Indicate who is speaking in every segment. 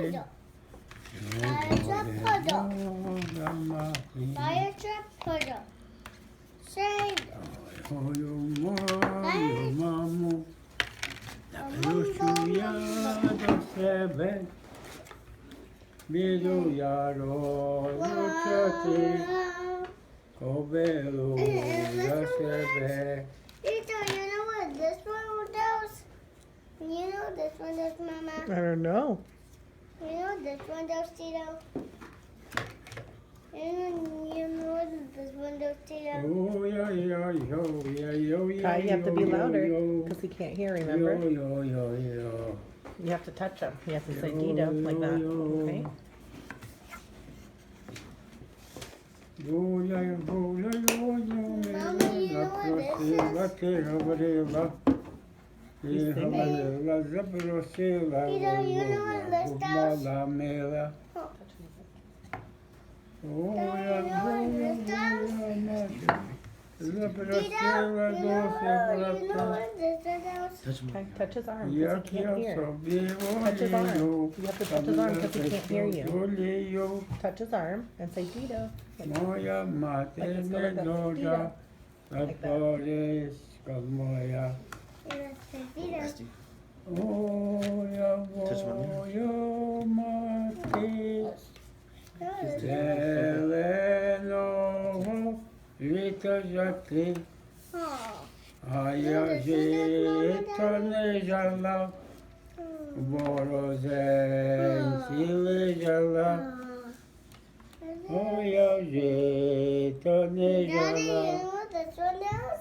Speaker 1: puddle. Fire trap puddle. Fire trap puddle. Say Dido, you know what this one does? You know this one does, Mama?
Speaker 2: I don't know.
Speaker 1: You know this one does, Dido? You know what this one does, Dido?
Speaker 2: Kai, you have to be louder because he can't hear, remember? You have to touch him. You have to say Dido like that, okay?
Speaker 1: Mama, you know what this is?
Speaker 2: He's singing.
Speaker 1: Dido, you know what this does? Dido, you know what this does? Dido, you know what this does?
Speaker 2: Okay, touch his arm because he can't hear. Touch his arm. You have to touch his arm because he can't hear you. Touch his arm and say Dido. Like it's really good. Dido. Like that.
Speaker 1: Dido.
Speaker 3: Touch my
Speaker 1: Daddy, you know what this one does?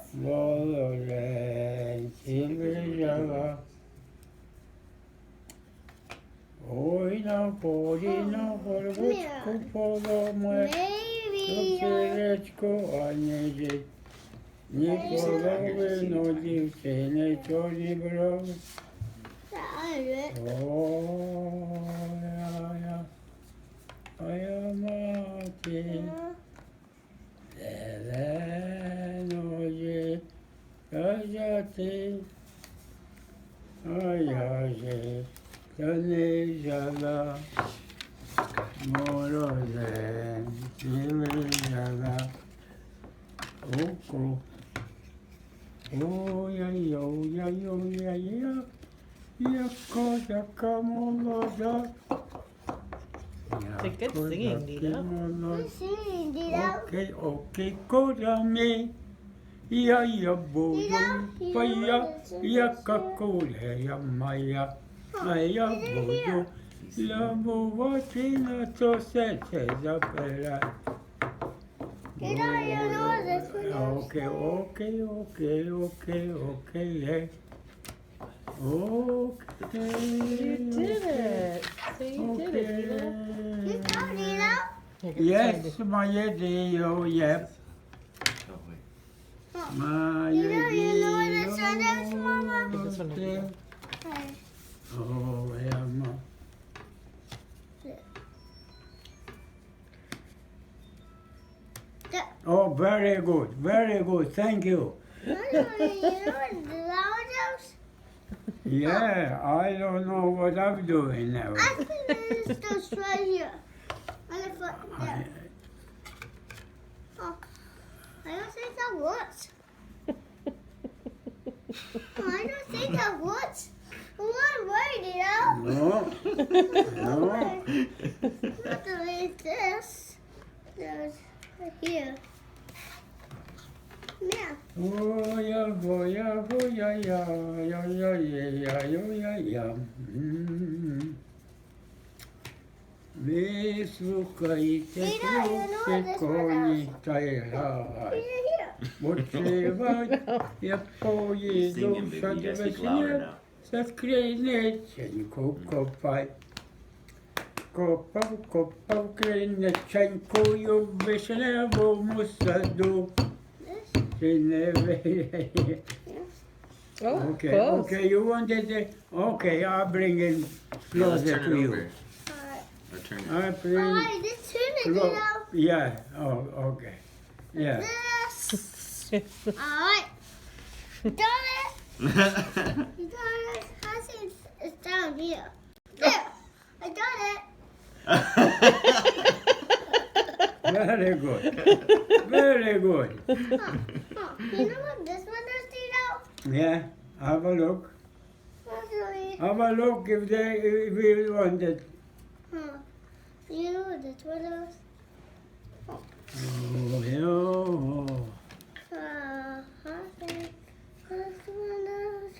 Speaker 2: It's good singing, Dido.
Speaker 1: Who's singing, Dido?
Speaker 4: Ya
Speaker 1: Dido, you know what this Dido, you know what this one does?
Speaker 4: Okay.
Speaker 2: You did it. So you did it, Dido.
Speaker 1: You go, Dido.
Speaker 2: Here, get
Speaker 4: Yes,
Speaker 2: started.
Speaker 4: my Dio, yep. My
Speaker 1: Dido, you know what this one does, Mama?
Speaker 2: This one is good.
Speaker 1: Okay.
Speaker 4: Oh, yeah, ma. Oh, very good, thank you.
Speaker 1: Mama, you know what the loud does?
Speaker 4: Yeah, I don't know what I'm doing now.
Speaker 1: I think it's just right here. On the foot there. Oh, I don't think that works. Oh, I don't think that works. One word, you know?
Speaker 4: No,
Speaker 1: Not like this. There's right here. Yeah.
Speaker 4: Oh, yeah. Vyslukajte koní tajhaj. Odšívat je pojídu však vesně, se skrýnečenku kopaj. Kopal krýnečenku ju vyšnevomu sadu. Ty nevěděj.
Speaker 2: Oh,
Speaker 4: Okay,
Speaker 2: close.
Speaker 4: okay, you wanted it? Okay, I'll bring it closer to you.
Speaker 3: Or turn it.
Speaker 4: I bring
Speaker 1: Alright, this turn it, you know?
Speaker 4: Yeah, oh, okay. Yeah.
Speaker 1: This. Alright. Done it. You done it. I see it's down here. There. I done it.
Speaker 4: Very good. Very good.
Speaker 1: Oh, you know what this one does, Dido?
Speaker 4: Yeah, have a look.
Speaker 1: Actually,
Speaker 4: Have a look if we want it.
Speaker 1: you know what this one does?
Speaker 4: Oh, yeah.
Speaker 1: I think this one does.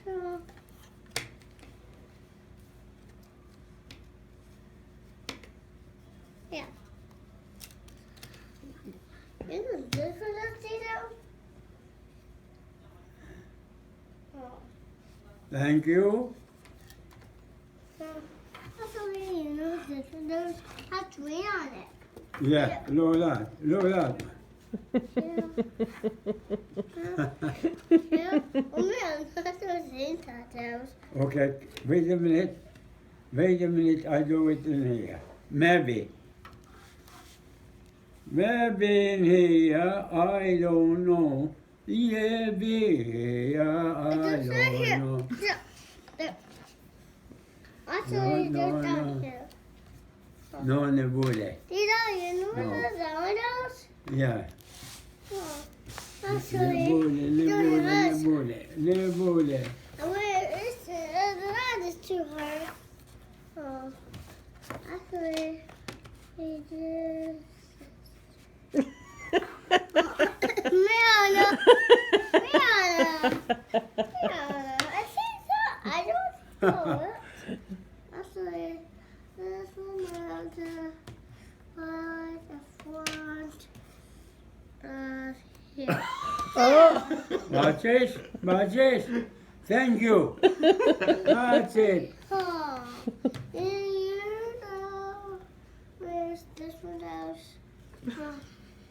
Speaker 1: Yeah. You know this one does, Dido?
Speaker 4: Thank you.
Speaker 1: Actually, you know this one does have tree on it.
Speaker 4: Yeah, look at that. Look at that.
Speaker 1: Yeah. Only I'm not those same tattoos.
Speaker 4: Okay, wait a minute. Wait a minute, I do it in here. Maybe. Maybe in here, I don't know. Yeah, be here, I
Speaker 1: It's right here.
Speaker 4: don't know.
Speaker 1: There. Actually,
Speaker 4: No,
Speaker 1: they're down
Speaker 4: no.
Speaker 1: here.
Speaker 4: Non ne vuole.
Speaker 1: Did you know
Speaker 4: No.
Speaker 1: the dominoes?
Speaker 4: Yeah.
Speaker 1: Oh.
Speaker 4: Le
Speaker 1: Actually,
Speaker 4: vuole, le
Speaker 1: there
Speaker 4: vuole,
Speaker 1: it
Speaker 4: le
Speaker 1: is.
Speaker 4: vuole, le vuole.
Speaker 1: Where is it? That is too hard. Oh. Actually, he just. Meow, meow, meow. I think so. I don't know it. Actually, this one around the front. Here.
Speaker 2: Oh.
Speaker 4: Watch this, watch this. Thank you. That's it.
Speaker 1: Oh. And you know, where's this one else?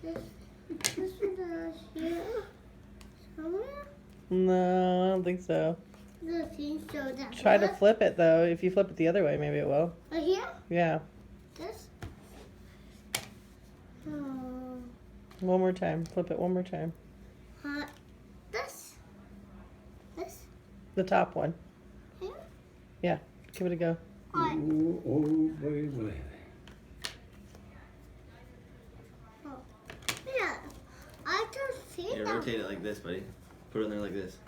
Speaker 1: This one else here. Somewhere?
Speaker 2: No, I don't think so.
Speaker 1: The thing so that.
Speaker 2: Try to flip it though. If you flip it the other way, maybe it will.
Speaker 1: Right here?
Speaker 2: Yeah.
Speaker 1: This? Oh.
Speaker 2: One more time. Flip it one more time.
Speaker 1: This? This?
Speaker 2: The top one.
Speaker 1: Here?
Speaker 2: Yeah. Give it a go.
Speaker 1: Alright.
Speaker 4: Oh, oh, boy.
Speaker 1: Yeah. I don't see
Speaker 3: Yeah,
Speaker 1: that.
Speaker 3: rotate it like this, buddy. Put it in there like this.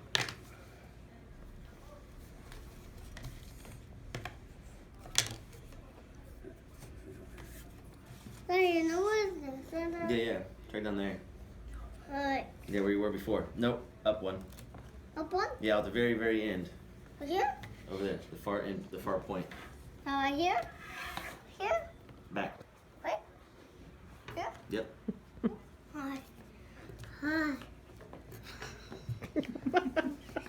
Speaker 1: So you know what this one
Speaker 3: Yeah,
Speaker 1: is?
Speaker 3: yeah. Try down there.
Speaker 1: Alright.
Speaker 3: Yeah, where you were before. Nope. Up one.
Speaker 1: Up one?
Speaker 3: Yeah, at the very, very end.
Speaker 1: Right here?
Speaker 3: Over there. The far end. The far point.
Speaker 1: Right here? Here?
Speaker 3: Back.
Speaker 1: Wait. Here?
Speaker 3: Yep.
Speaker 1: Hi. Hi.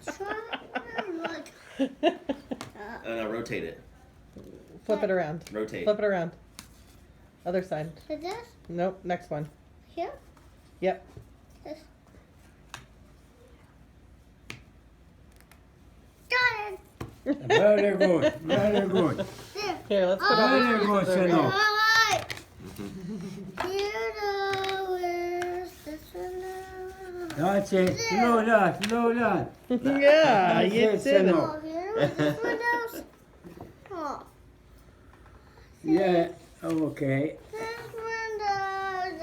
Speaker 1: Try look.
Speaker 3: Now rotate it.
Speaker 2: Flip it around.
Speaker 3: Rotate.
Speaker 2: Flip it around. Other side.
Speaker 1: Is this?
Speaker 2: Nope. Next one.
Speaker 1: Here?
Speaker 2: Yep.
Speaker 1: This. Got it.
Speaker 4: Very good, very good.
Speaker 1: There.
Speaker 2: Here, let's put
Speaker 4: Very
Speaker 2: all
Speaker 4: good,
Speaker 2: these
Speaker 4: Senor.
Speaker 1: Alright. Here where's this one now?
Speaker 4: That's it. Slow that, slow that.
Speaker 2: Yeah,
Speaker 4: That's
Speaker 2: you
Speaker 4: it,
Speaker 2: did it.
Speaker 1: Oh, here where's this one else? Oh.
Speaker 4: Yeah, okay.
Speaker 1: This one does,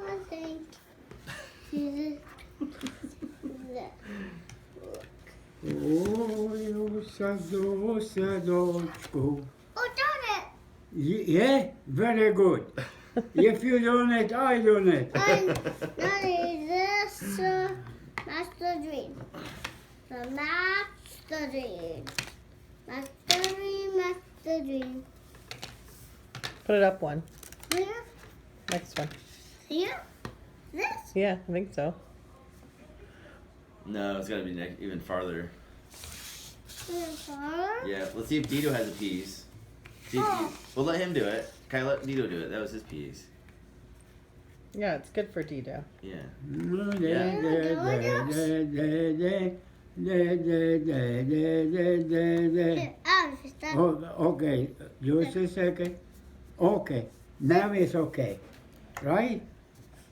Speaker 1: I think.
Speaker 4: Ой, садочку.
Speaker 1: Oh, done it!
Speaker 4: Yeah, very good. If you done it, I done it.
Speaker 1: Daddy, this master dream. The master dream. Master dream.
Speaker 2: Put it up one.
Speaker 1: Here?
Speaker 2: Next one.
Speaker 1: Here? This?
Speaker 2: Yeah, I think so.
Speaker 3: No, it's got to be even farther.
Speaker 1: Here, far?
Speaker 3: Yeah, let's see if Dido has a piece. See if
Speaker 1: Oh.
Speaker 3: We'll let him do it. Can I let Dido do it? That was his piece.
Speaker 2: Yeah, it's good for Dido.
Speaker 3: Yeah.
Speaker 1: Here, is that?
Speaker 4: Oh, okay, just a second. Okay, now it's okay, right?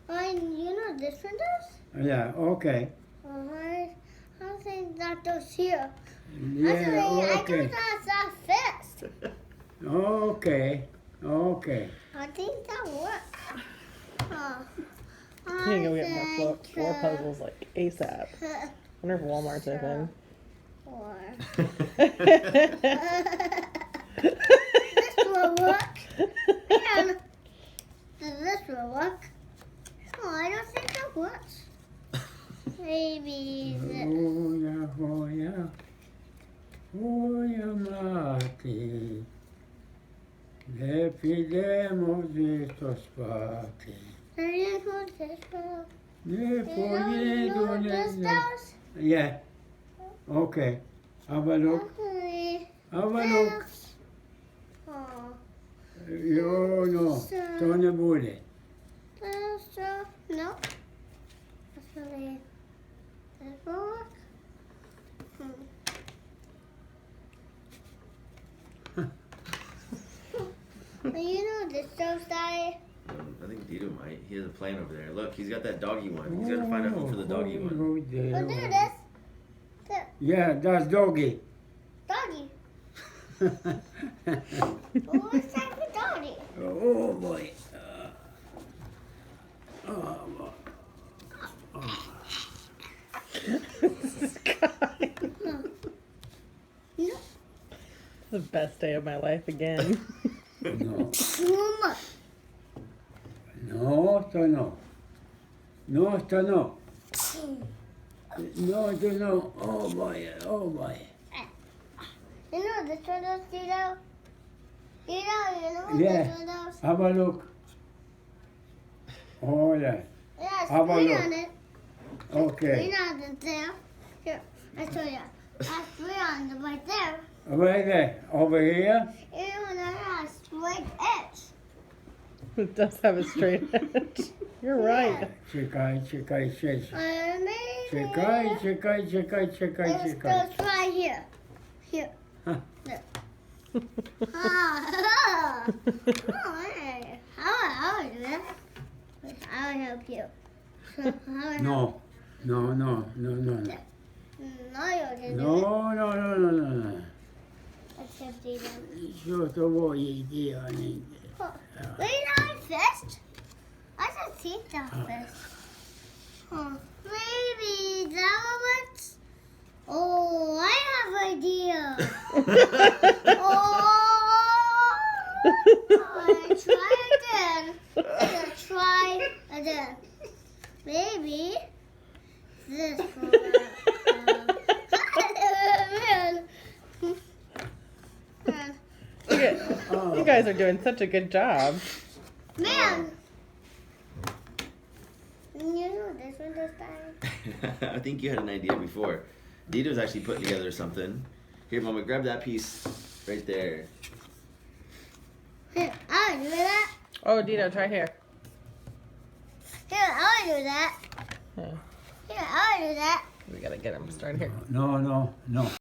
Speaker 1: You know this one does?
Speaker 4: Yeah, okay.
Speaker 1: I think that does here.
Speaker 4: Yeah,
Speaker 1: Actually, I
Speaker 4: okay.
Speaker 1: do that fast.
Speaker 4: Okay. Okay.
Speaker 1: I think that works. Oh,
Speaker 2: You can go get more floor puzzles like ASAP. I wonder if Walmart's open.
Speaker 1: Or this will work. And this will work. Oh, I don't think that works. Maybe this.
Speaker 4: Hoya, hoya, hoya mati. Lepidemos estos pati.
Speaker 1: Maybe put this one.
Speaker 4: Ne
Speaker 1: You know this does?
Speaker 4: Yeah. Okay. Have a look.
Speaker 1: Actually,
Speaker 4: Have a look.
Speaker 1: this. Oh,
Speaker 4: Yo, no. Don't bude.
Speaker 1: this. No. Actually, this will work. You know this does die.
Speaker 3: I think Dido might. He has a plan over there. Look, he's got that doggy one. He's got to find a home for the doggy one.
Speaker 1: We'll do this.
Speaker 4: Yeah, that's doggy.
Speaker 1: Doggy. What's that for doggy?
Speaker 4: Oh boy. Oh boy.
Speaker 2: This guy.
Speaker 1: No.
Speaker 2: The best day of my life again.
Speaker 4: No.
Speaker 1: Mama.
Speaker 4: No, esto no. No, esto no. No, esto no. Oh boy, oh boy.
Speaker 1: You know this one does, Dido? Dido, you know what
Speaker 4: Yeah.
Speaker 1: this one does?
Speaker 4: Have a look. Oh yeah.
Speaker 1: Yeah,
Speaker 4: Have a
Speaker 1: screen
Speaker 4: look.
Speaker 1: on it.
Speaker 4: Okay.
Speaker 1: Screen on it there. Here, I show you. I screen on it right there.
Speaker 4: Right there. Over here.
Speaker 1: And I have straight edge.
Speaker 2: It does have a straight edge. You're right.
Speaker 4: Чекай, чекай, ще.
Speaker 1: Maybe.
Speaker 4: Чекай, чекай, чекай, чекай,
Speaker 1: It
Speaker 4: чекай.
Speaker 1: goes right here. Here.
Speaker 4: Huh.
Speaker 1: There. Ah. Oh, hey. How would I do that? I will help you. How would I help
Speaker 4: No. No, no, no, no, no.
Speaker 1: No, you didn't.
Speaker 4: No, no, no, no, no, no.
Speaker 1: Let's just do that.
Speaker 4: Що з тобою делать?
Speaker 1: Wait, not fish? I just think that fish. Oh, maybe that works. Oh, I have an idea. Try again. Maybe this will work.
Speaker 2: You guys are doing such a good job.
Speaker 1: Man! You know this one does die.
Speaker 3: I think you had an idea before. Dido's actually putting together something. Here, Mama, grab that piece right there.
Speaker 1: Here, I'll do that.
Speaker 2: Oh, Dido, try here.
Speaker 1: Here, I'll do that.
Speaker 2: Yeah.
Speaker 1: Here, I'll do that.
Speaker 2: We gotta get him started here.
Speaker 4: No, no, no.